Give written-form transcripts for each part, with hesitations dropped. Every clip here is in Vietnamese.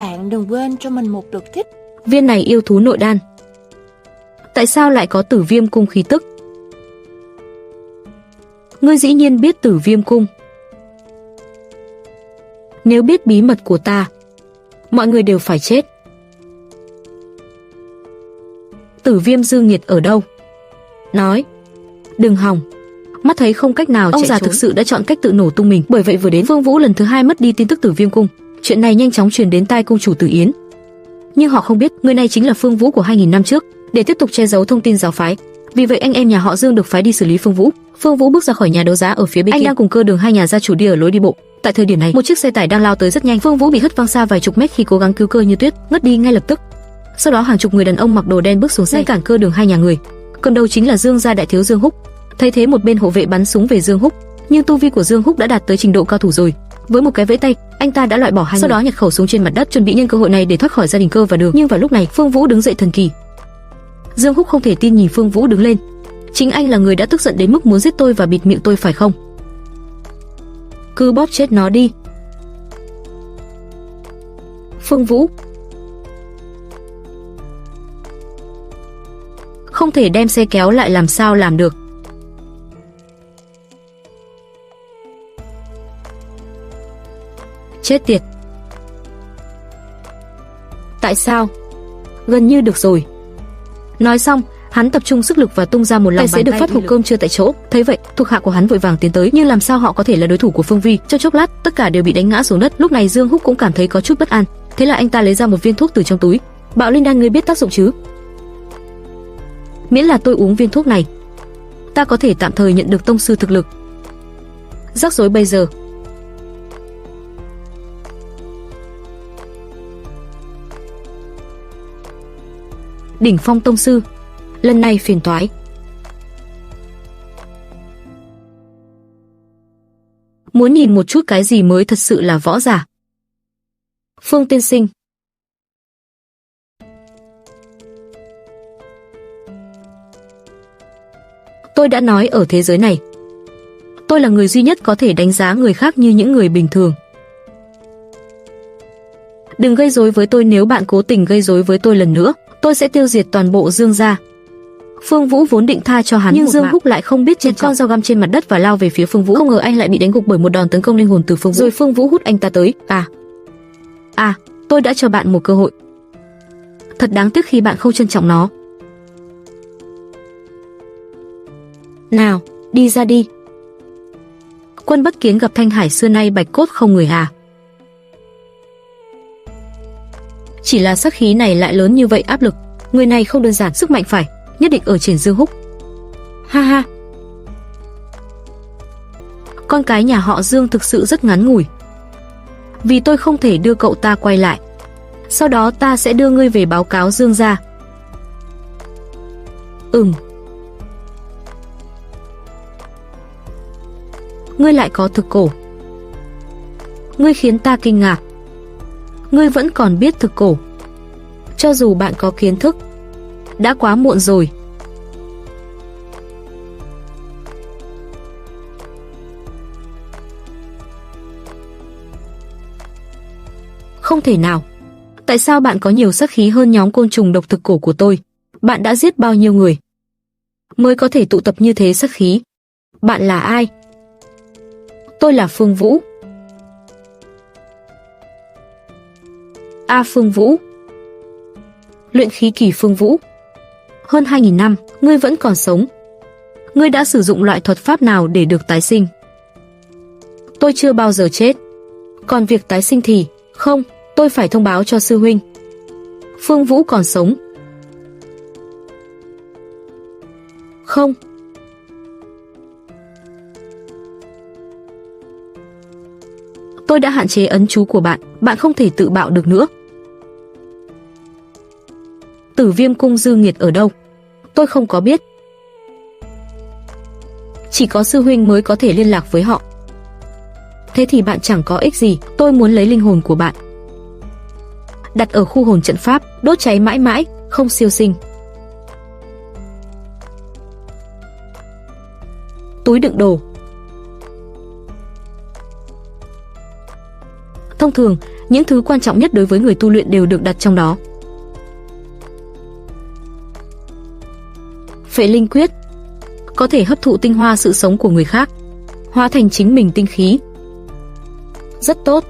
Bạn đừng quên cho mình một lượt thích. Viên này yêu thú nội đan. Tại sao lại có Tử Viêm cung khí tức? Ngươi dĩ nhiên biết Tử Viêm cung. Nếu biết bí mật của ta, mọi người đều phải chết. Tử Viêm dư nghiệt ở đâu? Nói. Đừng hòng. Mắt thấy không cách nào chạy trốn. Ông già thực sự đã chọn cách tự nổ tung mình. Bởi vậy vừa đến Phương Vũ lần thứ 2 mất đi tin tức Tử Viêm cung. Chuyện này nhanh chóng truyền đến tai cung chủ Tử Yến. Nhưng họ không biết người này chính là Phương Vũ của 2000 năm trước, để tiếp tục che giấu thông tin giáo phái. Vì vậy anh em nhà họ Dương được phái đi xử lý Phương Vũ. Phương Vũ bước ra khỏi nhà đấu giá ở phía bên kia. Anh đang cùng Cơ Đường hai nhà gia chủ đi ở lối đi bộ. Tại thời điểm này, một chiếc xe tải đang lao tới rất nhanh. Phương Vũ bị hất văng xa vài chục mét khi cố gắng cứu Cơ Như Tuyết, ngất đi ngay lập tức. Sau đó hàng chục người đàn ông mặc đồ đen bước xuống xe cản Cơ Đường hai nhà người. Cầm đầu chính là Dương gia đại thiếu Dương Húc. Thấy thế một bên hộ vệ bắn súng về Dương Húc, nhưng tu vi của Dương Húc đã đạt tới trình độ cao thủ rồi. Với một cái vẫy tay, anh ta đã loại bỏ hai người. Sau đó nhặt khẩu súng trên mặt đất, chuẩn bị nhân cơ hội này để thoát khỏi gia đình Cơ và Đường. Nhưng vào lúc này, Phương Vũ đứng dậy thần kỳ. Dương Húc không thể tin nhìn Phương Vũ đứng lên. Chính anh là người đã tức giận đến mức muốn giết tôi và bịt miệng tôi phải không? Cứ bóp chết nó đi. Phương Vũ không thể đem xe kéo lại, làm sao làm được? Chết tiệt. Tại sao? Gần như được rồi. Nói xong, hắn tập trung sức lực và tung ra một lòng bàn tay. Tài xế được phát hộp cơm trưa tại chỗ. Thấy vậy, thuộc hạ của hắn vội vàng tiến tới, nhưng làm sao họ có thể là đối thủ của Phương Vi? Trong chốc lát, tất cả đều bị đánh ngã xuống đất. Lúc này Dương Húc cũng cảm thấy có chút bất an. Thế là anh ta lấy ra một viên thuốc từ trong túi. Bạo linh đan, ngươi biết tác dụng chứ? Miễn là tôi uống viên thuốc này, ta có thể tạm thời nhận được tông sư thực lực. Rắc rối bây giờ. Đỉnh phong tông sư, lần này phiền toái. Muốn nhìn một chút cái gì mới thật sự là võ giả. Phương tiên sinh. Tôi đã nói ở thế giới này, tôi là người duy nhất có thể đánh giá người khác như những người bình thường. Đừng gây rối với tôi, nếu bạn cố tình gây rối với tôi lần nữa, tôi sẽ tiêu diệt toàn bộ Dương gia. Phương Vũ vốn định tha cho hắn, nhưng Dương Húc lại không biết trên con dao găm trên mặt đất và lao về phía Phương Vũ. Không ngờ anh lại bị đánh gục bởi một đòn tấn công linh hồn từ Phương Vũ. Rồi Phương Vũ hút anh ta tới. Tôi đã cho bạn một cơ hội. Thật đáng tiếc khi bạn không trân trọng nó. Nào, đi ra đi. Quân Bất Kiến gặp Thanh Hải xưa nay bạch cốt không người à? Chỉ là sát khí này lại lớn như vậy, áp lực. Người này không đơn giản, sức mạnh phải nhất định ở trên Dương Húc. Ha ha. Con cái nhà họ Dương thực sự rất ngắn ngủi. Vì tôi không thể đưa cậu ta quay lại. Sau đó ta sẽ đưa ngươi về báo cáo Dương gia. Ngươi lại có thực cổ. Ngươi khiến ta kinh ngạc. Ngươi vẫn còn biết thực cổ. Cho dù bạn có kiến thức, đã quá muộn rồi. Không thể nào. Tại sao bạn có nhiều sát khí hơn nhóm côn trùng độc thực cổ của tôi? Bạn đã giết bao nhiêu người mới có thể tụ tập như thế sát khí? Bạn là ai? Tôi là Phương Vũ. Phương Vũ. Luyện khí kỳ Phương Vũ. Hơn 2000 năm, ngươi vẫn còn sống. Ngươi đã sử dụng loại thuật pháp nào để được tái sinh? Tôi chưa bao giờ chết. Còn việc tái sinh thì, không, tôi phải thông báo cho sư huynh. Phương Vũ còn sống. Không. Tôi đã hạn chế ấn chú của bạn, bạn không thể tự bạo được nữa. Tử Viêm cung dư nghiệt ở đâu? Tôi không có biết. Chỉ có sư huynh mới có thể liên lạc với họ. Thế thì bạn chẳng có ích gì, tôi muốn lấy linh hồn của bạn. Đặt ở khu hồn trận pháp, đốt cháy mãi mãi, không siêu sinh. Túi đựng đồ. Thông thường, những thứ quan trọng nhất đối với người tu luyện đều được đặt trong đó. Phệ linh quyết có thể hấp thụ tinh hoa sự sống của người khác, hóa thành chính mình tinh khí. Rất tốt.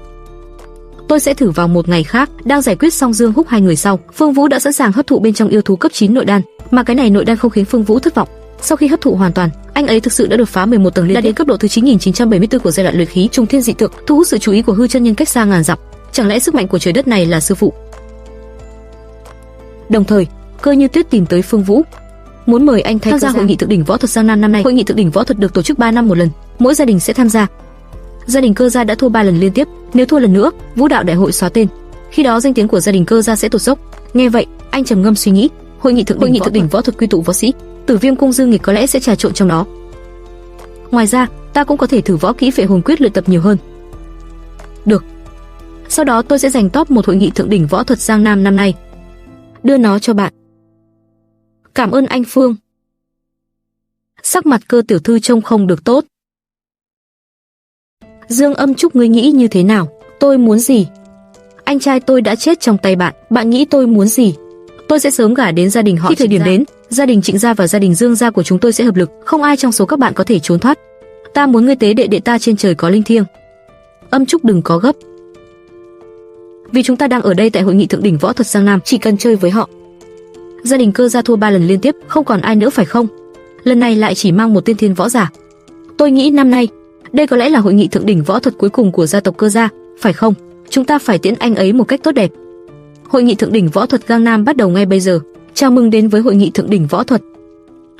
Tôi sẽ thử vào một ngày khác. Đang giải quyết xong Dương Húc hai người sau, Phương Vũ đã sẵn sàng hấp thụ bên trong yêu thú cấp 9 nội đan, mà cái này nội đan không khiến Phương Vũ thất vọng. Sau khi hấp thụ hoàn toàn, anh ấy thực sự đã đột phá 11 tầng liên tiếp, đến cấp độ thứ 9974 của giai đoạn luyện khí trùng thiên dị tượng, thu hút sự chú ý của hư chân nhân cách xa ngàn dặm. Chẳng lẽ sức mạnh của trời đất này là sư phụ? Đồng thời, Cơ Như Tuyết tìm tới Phương Vũ, muốn mời anh tham gia hội nghị thượng đỉnh võ thuật Giang Nam năm nay. Hội nghị thượng đỉnh võ thuật được tổ chức 3 năm một lần, mỗi gia đình sẽ tham gia. Gia đình Cơ gia đã thua 3 lần liên tiếp, nếu thua lần nữa, Vũ đạo đại hội xóa tên. Khi đó danh tiếng của gia đình Cơ gia sẽ tụt dốc. Nghe vậy, anh trầm ngâm suy nghĩ, hội nghị thượng đỉnh võ thuật quy tụ võ sĩ, Tử Viêm cung Dương Nghịch có lẽ sẽ trà trộn trong đó. Ngoài ra, ta cũng có thể thử võ kỹ Phệ hồn quyết luyện tập nhiều hơn. Được. Sau đó tôi sẽ giành top một hội nghị thượng đỉnh võ thuật Giang Nam năm nay, đưa nó cho bạn. Cảm ơn anh Phương. Sắc mặt Cơ tiểu thư trông không được tốt. Dương Âm Trúc, ngươi nghĩ như thế nào? Tôi muốn gì? Anh trai tôi đã chết trong tay bạn, bạn nghĩ tôi muốn gì? Tôi sẽ sớm gả đến gia đình họ. Khi thời điểm đến, gia đình Trịnh gia và gia đình Dương gia của chúng tôi sẽ hợp lực, không ai trong số các bạn có thể trốn thoát. Ta muốn ngươi tế đệ đệ ta trên trời có linh thiêng. Âm Trúc đừng có gấp. Vì chúng ta đang ở đây tại hội nghị thượng đỉnh võ thuật Giang Nam, chỉ cần chơi với họ. Gia đình Cơ gia thua 3 lần liên tiếp, không còn ai nữa phải không? Lần này lại chỉ mang một tiên thiên võ giả. Tôi nghĩ năm nay, đây có lẽ là hội nghị thượng đỉnh võ thuật cuối cùng của gia tộc Cơ gia, phải không? Chúng ta phải tiễn anh ấy một cách tốt đẹp. Hội nghị thượng đỉnh võ thuật Giang Nam bắt đầu ngay bây giờ. Chào mừng đến với hội nghị thượng đỉnh võ thuật.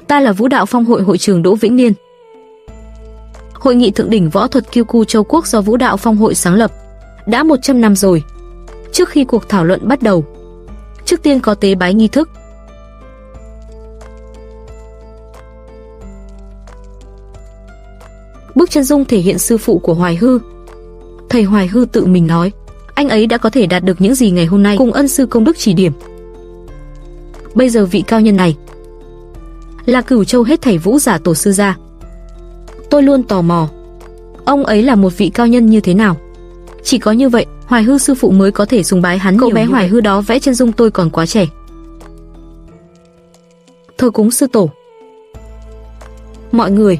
Ta là Vũ đạo Phong hội hội trưởng Đỗ Vĩnh Niên. Hội nghị thượng đỉnh võ thuật Kiêu Cu Châu Quốc do Vũ đạo Phong hội sáng lập đã 100 năm rồi. Trước khi cuộc thảo luận bắt đầu, trước tiên có tế bái nghi thức. Bức chân dung thể hiện sư phụ của Hoài Hư. Thầy Hoài Hư tự mình nói, anh ấy đã có thể đạt được những gì ngày hôm nay cùng ân sư công đức chỉ điểm. Bây giờ vị cao nhân này là Cửu Châu hết thảy vũ giả tổ sư gia. Tôi luôn tò mò, ông ấy là một vị cao nhân như thế nào. Chỉ có như vậy, Hoài Hư sư phụ mới có thể sùng bái hắn. Cậu bé Hoài Hư đó vẽ chân dung tôi còn quá trẻ. Thờ cúng sư tổ. Mọi người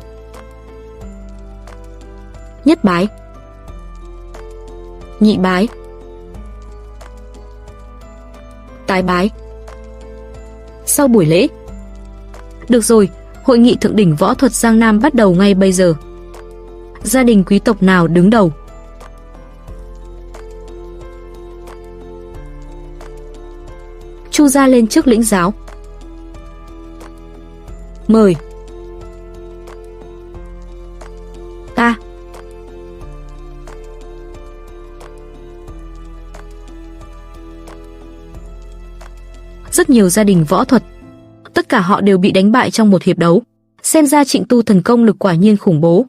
nhất bái, nhị bái, tái bái. Sau buổi lễ, được rồi, hội nghị thượng đỉnh võ thuật Giang Nam bắt đầu ngay bây giờ. Gia đình quý tộc nào đứng đầu? Chu gia lên trước lĩnh giáo. Mời. Ta. Rất nhiều gia đình võ thuật, tất cả họ đều bị đánh bại trong một hiệp đấu. Xem ra Trịnh Tu thần công lực quả nhiên khủng bố.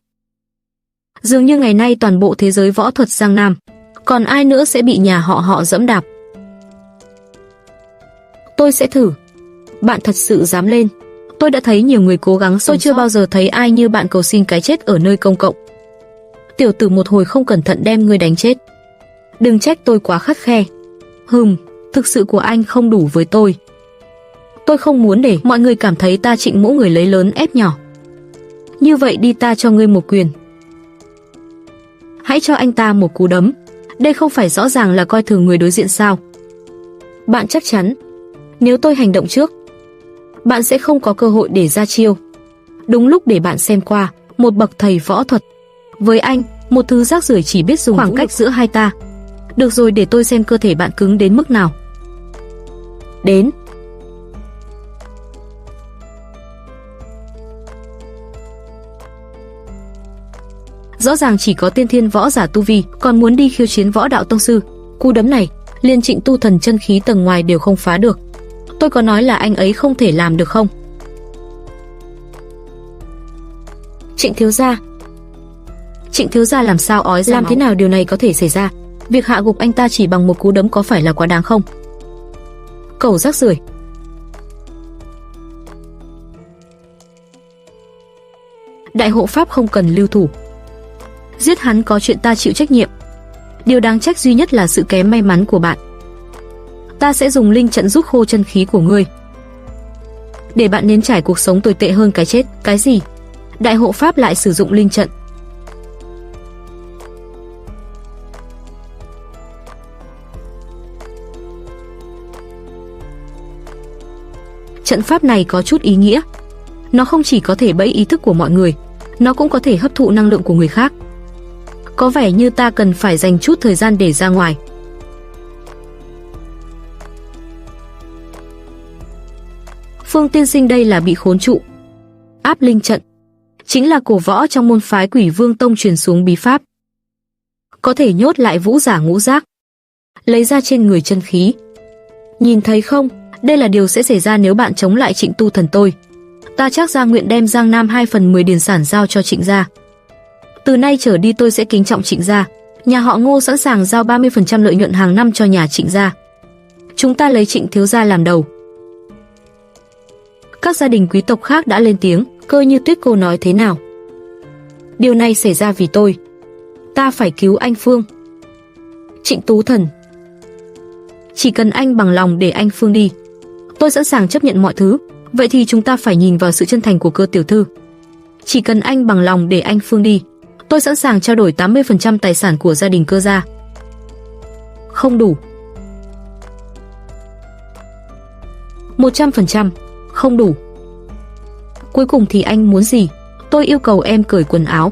Dường như ngày nay toàn bộ thế giới võ thuật Giang Nam, còn ai nữa sẽ bị nhà họ dẫm đạp. Tôi sẽ thử. Bạn thật sự dám lên. Tôi đã thấy nhiều người cố gắng, tôi chưa bao giờ thấy ai như bạn cầu xin cái chết ở nơi công cộng. Tiểu tử một hồi không cẩn thận đem ngươi đánh chết. Đừng trách tôi quá khắt khe. Thực sự của anh không đủ với tôi. Tôi không muốn để mọi người cảm thấy ta Trịnh Mỗ người lấy lớn ép nhỏ. Như vậy đi, ta cho ngươi một quyền. Hãy cho anh ta một cú đấm. Đây không phải rõ ràng là coi thường người đối diện sao? Bạn chắc chắn, nếu tôi hành động trước, bạn sẽ không có cơ hội để ra chiêu. Đúng lúc để bạn xem qua một bậc thầy võ thuật. Với anh, một thứ rác rưởi chỉ biết dùng khoảng cách giữa hai ta. Được rồi, để tôi xem cơ thể bạn cứng đến mức nào. Đến. Rõ ràng chỉ có tiên thiên võ giả tu vi, còn muốn đi khiêu chiến võ đạo tông sư. Cú đấm này, liên Trịnh Tu thần chân khí tầng ngoài đều không phá được. Tôi có nói là anh ấy không thể làm được không? Trịnh thiếu gia làm sao ói ra? Làm thế nào điều này có thể xảy ra? Việc hạ gục anh ta chỉ bằng một cú đấm có phải là quá đáng không? Cẩu rác rưởi. Đại hộ pháp không cần lưu thủ. Giết hắn có chuyện ta chịu trách nhiệm. Điều đáng trách duy nhất là sự kém may mắn của bạn. Ta sẽ dùng linh trận rút khô chân khí của ngươi, để bạn nếm trải cuộc sống tồi tệ hơn cái chết. Cái gì? Đại hộ pháp lại sử dụng linh trận. Trận pháp này có chút ý nghĩa. Nó không chỉ có thể bẫy ý thức của mọi người, nó cũng có thể hấp thụ năng lượng của người khác. Có vẻ như ta cần phải dành chút thời gian để ra ngoài. Phương tiên sinh đây là bị khốn trụ. Áp linh trận chính là cổ võ trong môn phái Quỷ Vương Tông truyền xuống bí pháp, có thể nhốt lại vũ giả ngũ giác, lấy ra trên người chân khí. Nhìn thấy không, đây là điều sẽ xảy ra nếu bạn chống lại Trịnh Tu Thần tôi. Ta chắc ra nguyện đem Giang Nam 2/10 điền sản giao cho Trịnh gia. Từ nay trở đi tôi sẽ kính trọng Trịnh gia. Nhà họ Ngô sẵn sàng giao 30% lợi nhuận hàng năm cho nhà Trịnh gia. Chúng ta lấy Trịnh thiếu gia làm đầu. Các gia đình quý tộc khác đã lên tiếng. Cơ Như Tuyết, cô nói thế nào? Điều này xảy ra vì tôi. Ta phải cứu anh Phương. Trịnh Tú Thần, chỉ cần anh bằng lòng để anh Phương đi, tôi sẵn sàng chấp nhận mọi thứ. Vậy thì chúng ta phải nhìn vào sự chân thành của Cơ tiểu thư. Chỉ cần anh bằng lòng để anh Phương đi, tôi sẵn sàng trao đổi 80% tài sản của gia đình Cơ gia. Không đủ. 100%. Không đủ. Cuối cùng thì anh muốn gì? Tôi yêu cầu em cởi quần áo.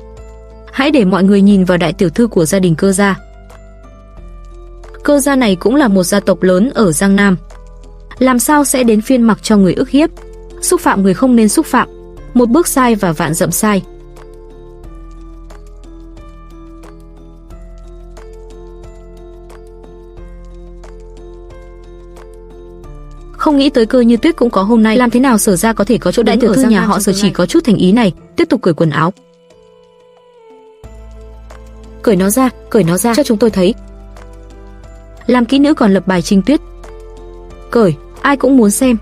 Hãy để mọi người nhìn vào đại tiểu thư của gia đình Cơ gia. Cơ gia này cũng là một gia tộc lớn ở Giang Nam. Làm sao sẽ đến phiên mặc cho người ức hiếp, xúc phạm người không nên xúc phạm. Một bước sai và vạn dặm sai. Không nghĩ tới Cơ Như Tuyết cũng có hôm nay. Làm thế nào Sở gia có thể có chỗ đại tiểu thư nhà họ Sở chỉ có chút thành ý này. Tiếp tục cởi quần áo. Cởi nó ra cho chúng tôi thấy. Làm kỹ nữ còn lập bài Trinh Tuyết. Cởi, ai cũng muốn xem.